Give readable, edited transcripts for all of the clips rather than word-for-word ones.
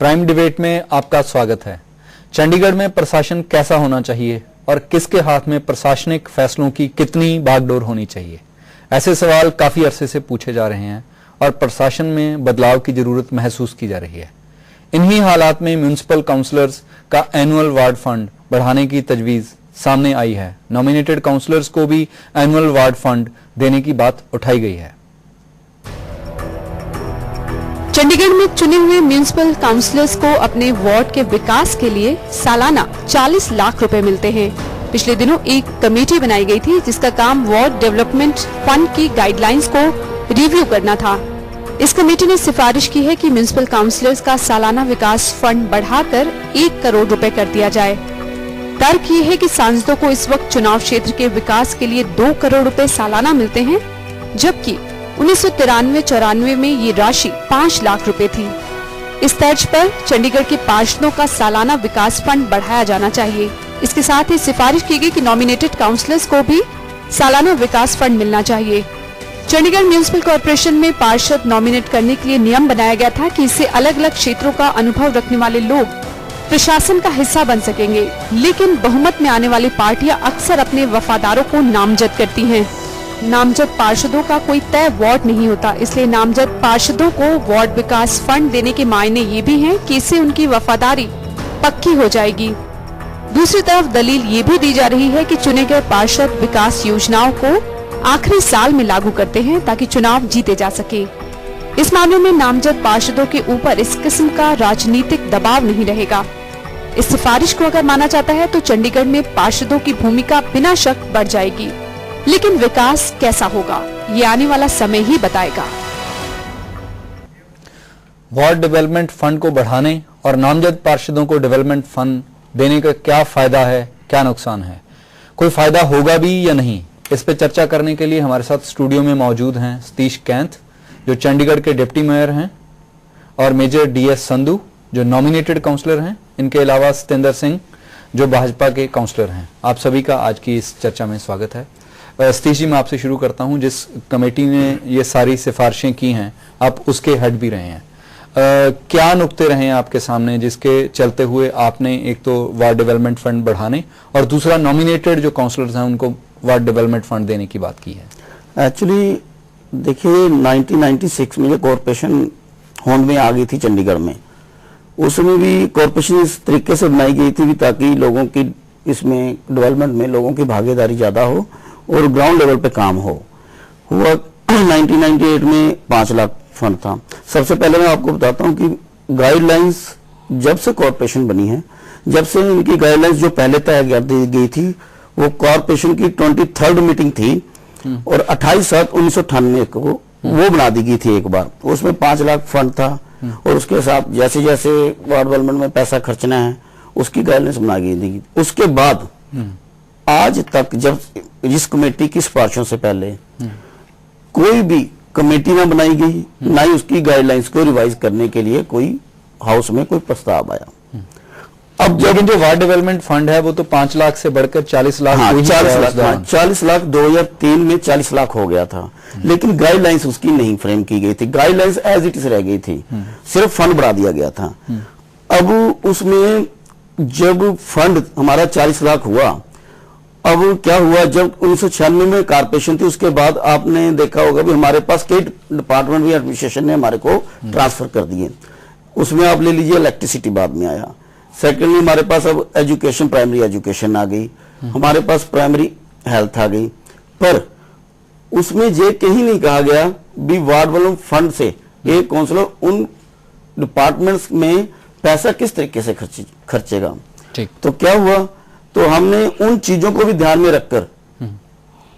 Prime debate में आपका स्वागत है। चंडीगढ़ में प्रशासन कैसा होना चाहिए और किसके हाथ में प्रशासनिक फैसलों की कितनी बागडोर होनी चाहिए, ऐसे सवाल काफी अरसे से पूछे जा रहे हैं और प्रशासन में बदलाव की जरूरत महसूस की जा रही है। इन्हीं हालात में म्युनिसिपल काउंसलर्स का एनुअल वार्ड फंड बढ़ाने की तजवीज सामने आई है। नॉमिनेटेड काउंसलर्स को भी एनुअल वार्ड फंड देने की बात उठाई गई है। चंडीगढ़ में चुने हुए म्युनिसिपल काउंसलर्स को अपने वार्ड के विकास के लिए सालाना 40 लाख रुपए मिलते हैं। पिछले दिनों एक कमेटी बनाई गई थी जिसका काम वार्ड डेवलपमेंट फंड की गाइडलाइंस को रिव्यू करना था। इस कमेटी ने सिफारिश की है कि म्युनिसिपल काउंसलर्स का सालाना विकास फंड बढ़ाकर 1 करोड़ रुपए कर दिया जाए। तर्क ये है कि सांसदों को इस वक्त चुनाव क्षेत्र के विकास के लिए 2 करोड़ रुपए सालाना मिलते हैं, जबकि 1993-94 में ये राशि 5 लाख रुपए थी। इस तर्ज पर चंडीगढ़ के पार्षदों का सालाना विकास फंड बढ़ाया जाना चाहिए। इसके साथ ही सिफारिश की गई कि नॉमिनेटेड काउंसलर्स को भी सालाना विकास फंड मिलना चाहिए। चंडीगढ़ म्युनिसिपल कॉर्पोरेशन में पार्षद नॉमिनेट करने के लिए नियम बनाया गया था कि इससे अलग अलग क्षेत्रों का अनुभव रखने वाले लोग प्रशासन का हिस्सा बन सकेंगे, लेकिन बहुमत में आने वाली पार्टियां अक्सर अपने वफादारों को नामजद करती हैं। नामजद पार्षदों का कोई तय वार्ड नहीं होता, इसलिए नामजद पार्षदों को वार्ड विकास फंड देने के मायने ये भी हैं कि इससे उनकी वफादारी पक्की हो जाएगी। दूसरी तरफ दलील ये भी दी जा रही है कि चुने गए पार्षद विकास योजनाओं को आखिरी साल में लागू करते हैं ताकि चुनाव जीते जा सके। इस मामले में नामजद पार्षदों के ऊपर इस किस्म का राजनीतिक दबाव नहीं रहेगा। इस सिफारिश को अगर माना जाता है तो चंडीगढ़ में पार्षदों की भूमिका बिना शक बढ़ जाएगी, लेकिन विकास कैसा होगा ये आने वाला समय ही बताएगा। वार्ड डेवलपमेंट फंड को बढ़ाने और नामजद पार्षदों को डेवलपमेंट फंड देने का क्या फायदा है, क्या नुकसान है, कोई फायदा होगा भी या नहीं, इस पे चर्चा करने के लिए हमारे साथ स्टूडियो में मौजूद हैं सतीश कैंथ जो चंडीगढ़ के डिप्टी मेयर हैं और मेजर DS संधू जो नॉमिनेटेड काउंसलर हैं। इनके अलावा सतेंद्र सिंह जो भाजपा के काउंसलर हैं। आप सभी का आज की इस चर्चा में स्वागत है। सतीश जी, मैं आपसे शुरू करता हूं। जिस कमेटी ने ये सारी सिफारिशें की हैं आप उसके हेड भी रहे हैं, क्या नुक्ते रहे हैं आपके सामने जिसके चलते हुए आपने एक तो वार्ड डेवलपमेंट फंड बढ़ाने और दूसरा नॉमिनेटेड जो काउंसलर्स हैं उनको वार्ड डेवलपमेंट फंड देने की बात की है? एक्चुअली देखिए 1996 में जो कॉरपोरेशन होंद में आ गई थी चंडीगढ़ में, उसमें भी कॉरपोरेशन इस तरीके से बनाई गई थी ताकि लोगों की इसमें डेवलपमेंट में लोगों की भागीदारी ज्यादा हो और ग्राउंड लेवल पे काम हो। हुआ 1998 में 5 लाख फंड था। सबसे पहले मैं आपको बताता हूं कि गाइडलाइंस जब से कॉरपोरेशन बनी है, जब से इनकी गाइडलाइंस जो पहले तय कर दी गई थी वो कॉरपोरेशन की 23rd मीटिंग थी और 28/7/1998 को वो बना दी गई थी एक बार। उसमें 5 लाख फंड था और उसके साथ जैसे जैसे वार्ड डेवलपमेंट में पैसा खर्चना है उसकी गाइडलाइंस बना गई थी। उसके बाद आज तक जब जिस कमेटी की सिफारिशों से पहले कोई भी कमेटी ना बनाई गई, ना ही उसकी गाइडलाइंस को रिवाइज करने के लिए कोई हाउस में कोई प्रस्ताव आया। अब लेकिन जो वार्ड डेवलपमेंट फंड है वो तो 5 लाख से बढ़कर 40 लाख 40 लाख 2003 में 40 लाख हो गया था, लेकिन गाइडलाइंस उसकी नहीं फ्रेम की गई थी। गाइडलाइंस एज इट इज रह गई थी, सिर्फ फंड बढ़ा दिया गया था। अब उसमें जब फंड हमारा 40 लाख हुआ, अब क्या हुआ, जब 1996 में कारपोरेशन थी उसके बाद आपने देखा होगा भी हमारे पास कई डिपार्टमेंट भी एडमिनिस्ट्रेशन ने हमारे को ट्रांसफर कर दिए। उसमें आप ले लीजिए इलेक्ट्रिसिटी बाद में आया। सेकेंडली हमारे पास अब एजुकेशन, प्राइमरी एजुकेशन आ गई, हमारे पास प्राइमरी हेल्थ आ गई, पर उसमें ये कहीं नहीं कहा गया भी वार्ड डेवलपमेंट फंड से एक काउंसलर उन डिपार्टमेंट्स में पैसा किस तरीके से खर्चेगा। तो क्या हुआ, तो हमने उन चीजों को भी ध्यान में रखकर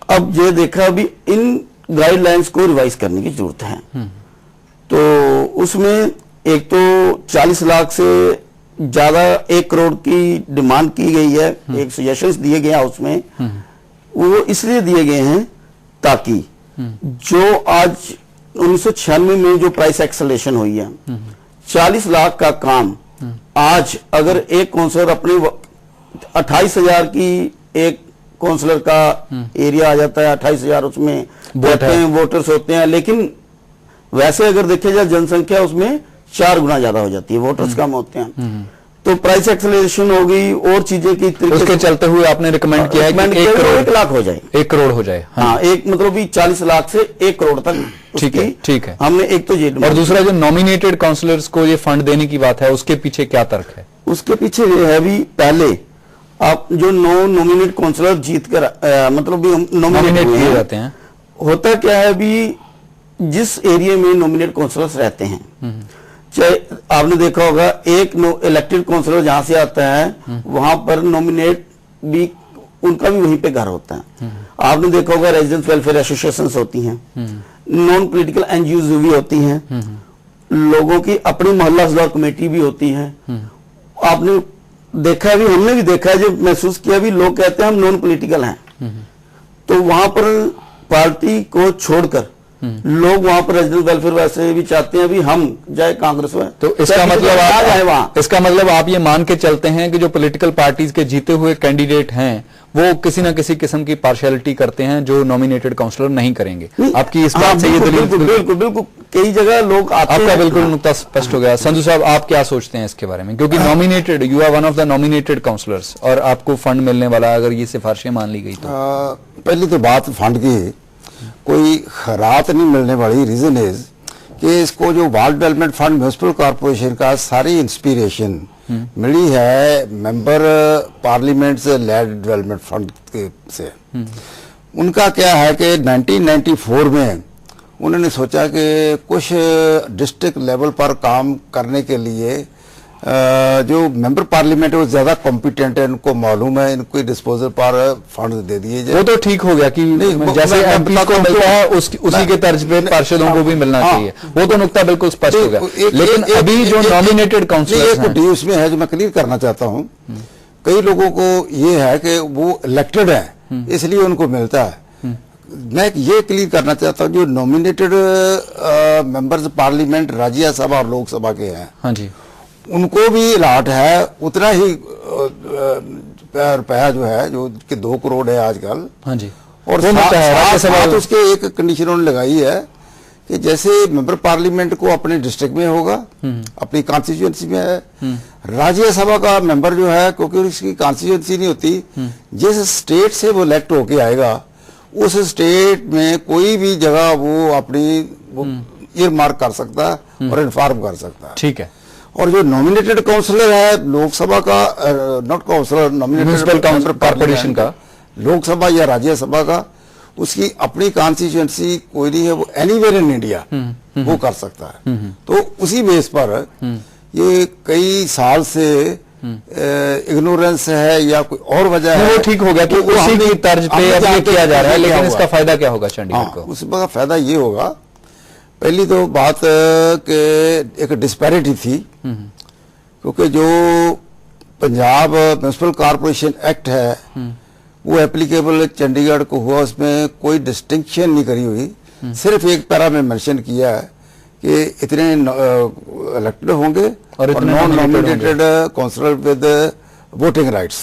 अब ये देखा भी इन गाइडलाइंस को रिवाइज करने की जरूरत है। तो उसमें एक तो 40 लाख से ज्यादा 1 करोड़ की डिमांड की गई है। एक सजेशंस दिए गए हाउस में, वो इसलिए दिए गए हैं ताकि जो आज 1996 में जो प्राइस एक्सेलेरेशन हुई है 40 लाख का काम आज अगर एक काउंसलर अपने 28,000 की एक काउंसलर का एरिया आ जाता है, 28,000 उसमें वोटर्स होते हैं, लेकिन वैसे अगर देखा जाए जनसंख्या उसमें 4 गुना ज्यादा हो जाती है, वोटर्स कम होते हैं, तो प्राइस एक्सेलरेशन होगी और चीजें की उसके चलते हुए आपने रिकमेंड किया है कि 1 लाख हो जाए, 1 करोड़ हो जाए। हाँ, एक मतलब भी 40 लाख से 1 करोड़ तक। ठीक है, ठीक है। हमने एक तो ये, और दूसरा जो नॉमिनेटेड काउंसलर्स को ये फंड देने की बात है, उसके पीछे क्या तर्क है? उसके पीछे ये है भी, पहले आप जो नॉमिनेट काउंसलर जीत कर मतलब भी नॉमिनेट किए जाते हैं, होता क्या है भी, जिस एरिया में नॉमिनेट काउंसलर्स रहते हैं, चाहे आपने देखा होगा एक इलेक्टेड काउंसलर जहां से आता है वहां पर नॉमिनेट भी उनका भी वहीं पे घर होता है। आपने देखा होगा रेजिडेंस वेलफेयर एसोसिएशंस होती हैं, नॉन पॉलिटिकल एनजीओज भी होती हैं, लोगों की अपनी मोहल्ला सुधार कमेटी भी होती है। आपने देखा भी, हमने भी देखा है, जो महसूस किया भी, लोग कहते हैं हम नॉन पॉलिटिकल हैं, तो वहां पर पार्टी को छोड़कर लोग वहां पर रेजिडेंट वेलफेयर वैसे भी चाहते हैं भी हम जाए कांग्रेस में। तो इसका मतलब आप ये मान के चलते हैं कि जो पॉलिटिकल पार्टीज के जीते हुए कैंडिडेट हैं वो किसी ना किसी किस्म की पार्शियलिटी करते हैं जो नॉमिनेटेड काउंसलर नहीं करेंगे। आपकी इस बात से ये दलील? बिल्कुल कई जगह लोग आते हैं। आपका बिल्कुल नुक्ता स्पष्ट हो गया। संधू साहब, आप क्या सोचते हैं इसके बारे में? क्योंकि nominated, you are one of the nominated councillors और आपको फंड मिलने वाला, अगर ये सिफारिशें मान ली गई तो? पहली तो बात फंड की, कोई खैरात नहीं मिलने वाली। रीजन इज कि इसको जो ward development fund municipal corporation का सारी इंस्पिरेशन मिली है मेंबर पार्लियामेंट से लेड डेवलपमेंट फंड से। उनका क्या है कि 1994 में उन्होंने सोचा कि कुछ डिस्ट्रिक्ट लेवल पर काम करने के लिए जो मेंबर पार्लियामेंट है वो ज्यादा कॉम्पिटेंट है, इनको मालूम है, इनको डिस्पोजल पर फंड दे दिए जाए। वो तो ठीक हो गया कि जैसे एमपी को मिलता है उसी के तर्ज पे पार्षदों को भी मिलना चाहिए, वो तो नुक्ता बिल्कुल स्पष्ट हो गया। लेकिन अभी जो नॉमिनेटेड काउंसलर्स हैं, एक उसमें है जो मैं क्लियर करना चाहता हूँ। कई लोगों को ये है कि वो इलेक्टेड है इसलिए उनको मिलता है। मैं ये क्लियर करना चाहता हूँ, जो नॉमिनेटेड मेंबर्स पार्लियामेंट राज्यसभा और लोकसभा के हैं, हाँ जी, उनको भी अलाट है उतना ही रुपया जो है, जो कि 2 करोड़ है आजकल। हाँ जी। और साथ उसके एक कंडीशन उन्होंने लगाई है कि जैसे मेंबर पार्लियामेंट को अपने डिस्ट्रिक्ट में होगा, अपनी कॉन्स्टिट्यूएंसी में है, राज्यसभा का मेंबर जो है, क्योंकि उसकी कॉन्स्टिट्यूएंसी नहीं होती, जिस स्टेट से वो इलेक्ट होके आएगा उस स्टेट में कोई भी जगह वो अपनी ईयरमार्क कर सकता है और इन्फॉर्म कर सकता है। ठीक है। और जो नॉमिनेटेड काउंसलर है लोकसभा का, नॉट काउंसलर, म्युनिसिपल कॉर्पोरेशन का, लोकसभा या राज्यसभा का, उसकी अपनी कॉन्स्टिट्यूएंसी कोई नहीं है, वो एनीवेयर इन इंडिया वो कर सकता है। तो उसी बेस पर ये कई साल से इग्नोरेंस है या कोई और वजह है, वो ठीक हो गया कि उसी की तर्ज पे अब ये किया जा रहा है। लेकिन इसका फायदा क्या होगा चंडीगढ़ को? उसका फायदा ये होगा, पहली तो बात कि एक डिस्पैरिटी थी, क्योंकि जो पंजाब म्युनिसिपल कॉर्पोरेशन एक्ट है वो एप्लीकेबल चंडीगढ़ को हुआ, उसमें कोई डिस्टिंक्शन नहीं करी हुई, सिर्फ एक पैरा में मेंशन किया है कि इतने इलेक्टेड होंगे और non nominated councillor with voting rights.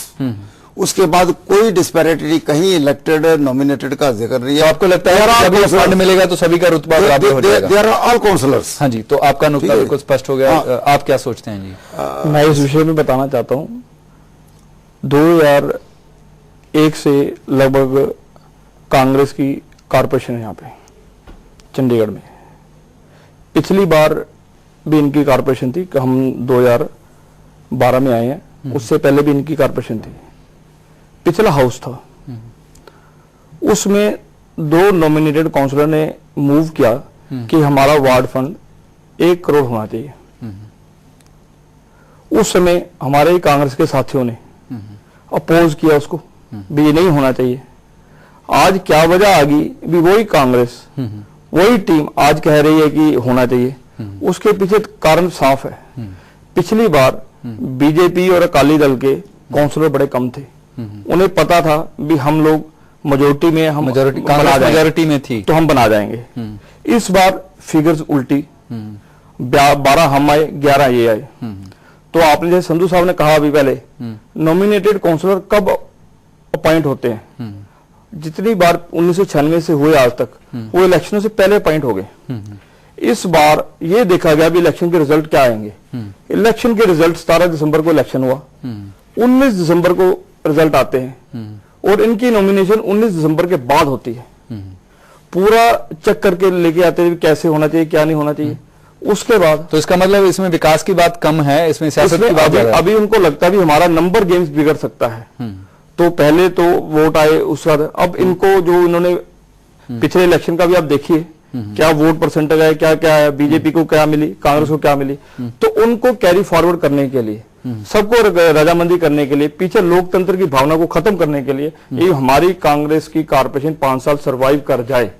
उसके बाद कोई डिस्पैरिटी कहीं इलेक्टेड नॉमिनेटेड का जिक्र नहीं है। तो आपको लगता है जब ये फंड मिलेगा तो सभी का रुतबा बराबर हो जाएगा? There are all councillors. हाँ जी, तो आपका नुक्ता बिल्कुल स्पष्ट हो गया। आप क्या सोचते हैं जी? मैं इस विषय में बताना चाहता हूँ, 2001 से लगभग कांग्रेस की कारपोरेशन है यहाँ पे चंडीगढ़ में। पिछली बार भी इनकी कारपोरेशन थी, हम 2012 में आए हैं, उससे पहले भी इनकी कारपोरेशन थी। पिछला हाउस था, उसमें 2 नॉमिनेटेड काउंसलर ने मूव किया कि हमारा वार्ड फंड 1 करोड़ होना चाहिए। उस समय हमारे कांग्रेस के साथियों ने अपोज किया उसको, भी ये नहीं होना चाहिए। आज क्या वजह आ गई, भी वही कांग्रेस, वही टीम आज कह रही है कि होना चाहिए। उसके पीछे कारण साफ है। पिछली बार बीजेपी और अकाली दल के काउंसलर बड़े कम थे, उन्हें पता था भी हम लोग मेजोरिटी में, हम मेजोरिटी में थी तो हम बना जाएंगे। इस बार फिगर्स उल्टी, 12 हम आए, 11 ये आए। तो आपने जैसे संधू साहब ने कहा अभी पहले, नॉमिनेटेड काउंसलर कब अपॉइंट होते हैं? जितनी बार 1996 से हुए आज तक, वो इलेक्शनों से पहले अपॉइंट हो गए। इस बार ये देखा गया भी इलेक्शन के रिजल्ट क्या आएंगे। इलेक्शन के रिजल्ट 17 दिसंबर को इलेक्शन हुआ, 19 दिसंबर को रिजल्ट आते हैं और इनकी नॉमिनेशन 19 दिसंबर के बाद होती है। पूरा चेक करके लेके आते हैं कैसे होना चाहिए, क्या नहीं होना चाहिए। उसके बाद तो इसका मतलब इसमें विकास की बात कम है, इसमें सियासत की बात ज्यादा है। अभी उनको लगता है भी हमारा नंबर गेम्स बिगड़ सकता है। तो पहले तो वोट आए, उसके बाद अब इनको जो इन्होंने पिछले इलेक्शन का भी आप देखिए क्या वोट परसेंटेज है, क्या क्या है, बीजेपी को क्या मिली, कांग्रेस को क्या मिली। तो उनको कैरी फॉरवर्ड करने के लिए, सबको रजामंदी करने के लिए, पीछे लोकतंत्र की भावना को खत्म करने के लिए ये हमारी कांग्रेस की कारपोरेशन 5 साल सरवाइव कर जाए,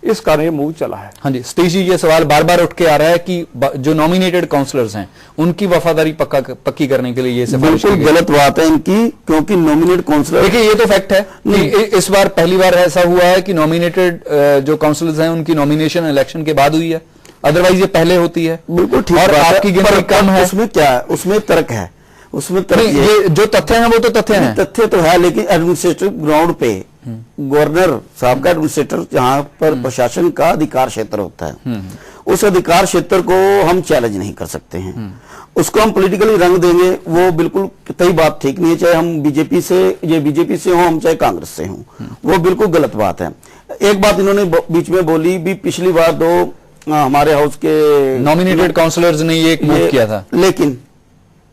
इस कारण ये मूव चला है। हाँ जी सतीश जी, ये सवाल बार बार उठ के आ रहा है कि जो नॉमिनेटेड काउंसलर्स हैं उनकी वफादारी पक्की करने के लिए ये सिफारिश बिल्कुल गलत बात है इनकी, क्योंकि नॉमिनेट काउंसलर, देखिए ये तो फैक्ट है कि इस बार पहली बार ऐसा हुआ है कि नॉमिनेटेड जो काउंसलर्स हैं उनकी नॉमिनेशन इलेक्शन के बाद हुई है, अदरवाइज ये पहले होती है। बिल्कुल ठीक और आपकी गिनती कम है। उसमें क्या है, उसमें तर्क है, उसमें ये जो तथ्य हैं वो तो तथ्य हैं, तथ्य तो है, लेकिन एडमिनिस्ट्रेटिव ग्राउंड पे गवर्नर साहब का एडमिनिस्ट्रेटर जहां पर प्रशासन का अधिकार क्षेत्र होता है, उस अधिकार क्षेत्र को हम चैलेंज नहीं कर सकते हैं। उसको हम पॉलिटिकली रंग देंगे, वो बिल्कुल कई बात ठीक नहीं है। चाहे हम बीजेपी से हो, हम चाहे कांग्रेस से हो, वो बिल्कुल गलत बात है। एक बात इन्होंने बीच में बोली भी, पिछली बार हमारे हाउस के नॉमिनेटेड काउंसलर्स ने ये मूव किया था, लेकिन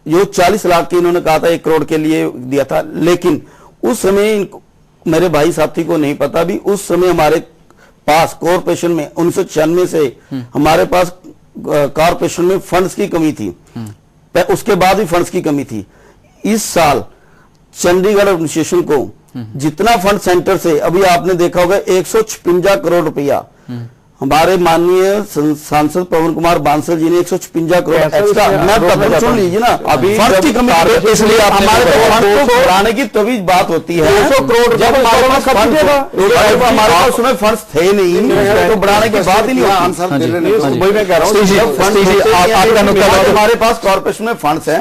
जो 40 लाख की इन्होंने कहा था 1 करोड़ के लिए दिया था, लेकिन उस समय मेरे भाई साथी को नहीं पता भी, उस समय हमारे पास कॉर्पोरेशन में 1996 से हमारे पास कॉर्पोरेशन में फंड्स की कमी थी, उसके बाद भी फंड्स की कमी थी। इस साल चंडीगढ़ एडमिनिस्ट्रेशन को जितना फंड सेंटर से, अभी आपने देखा होगा 156 करोड़ रुपया हमारे माननीय सांसद पवन कुमार बांसल जी ने 156 करोड़ एक्स्ट्रा, मैं सुन लीजिए ना, अभी फंड की कमी, इसलिए हमारे फंड को बढ़ाने की तभी बात होती है 200 करोड़, जब हमारे पास उसमें फंड्स थे नहीं तो बढ़ाने की बात ही नहीं होती। वही मैं कह रहा हूँ, हमारे पास कॉर्पोरेशन में फंड्स हैं,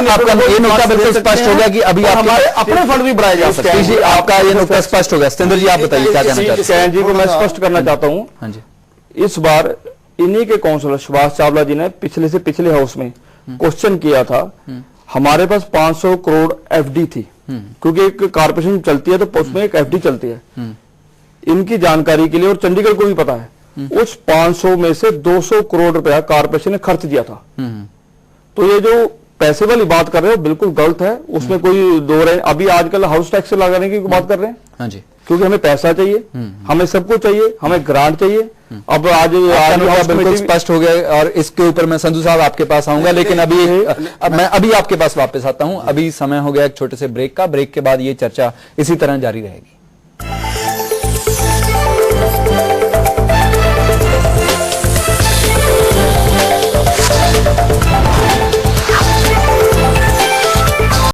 आपका ये नुकता बिल्कुल स्पष्ट हो गया कि अभी हमारे अपने फंड भी बढ़ाए जा सकते हैं। आपका ये नुकता स्पष्ट हो गया। सतेंद्र जी आप बताइए क्या कहना चाहते हैं। जी को मैं स्पष्ट करना चाहता हूँ, इस बार इन्हीं के काउंसलर सुभाष चावला जी ने पिछले से पिछले हाउस में क्वेश्चन किया था। हमारे पास 500 करोड़ एफडी थी, क्योंकि एक कारपोरेशन चलती है तो उसमें एक एफडी चलती है। इनकी जानकारी के लिए, और चंडीगढ़ को भी पता है, उस 500 में से 200 करोड़ रुपया कारपोरेशन ने खर्च दिया था। तो ये जो पैसे वाली बात कर रहे हो बिल्कुल गलत है, उसमें कोई दो रहे। अभी आजकल हाउस टैक्स लगाने की बात कर रहे हैं। हाँ जी, क्योंकि हमें पैसा चाहिए, हमें सबको चाहिए, हमें ग्रांट चाहिए। अब आज बिल्कुल स्पष्ट हो गया, और इसके ऊपर मैं संधू साहब आपके पास आऊंगा, लेकिन मैं अभी आपके पास वापस आता हूं। अभी समय हो गया एक छोटे से ब्रेक का। ब्रेक के बाद ये चर्चा इसी तरह जारी रहेगी।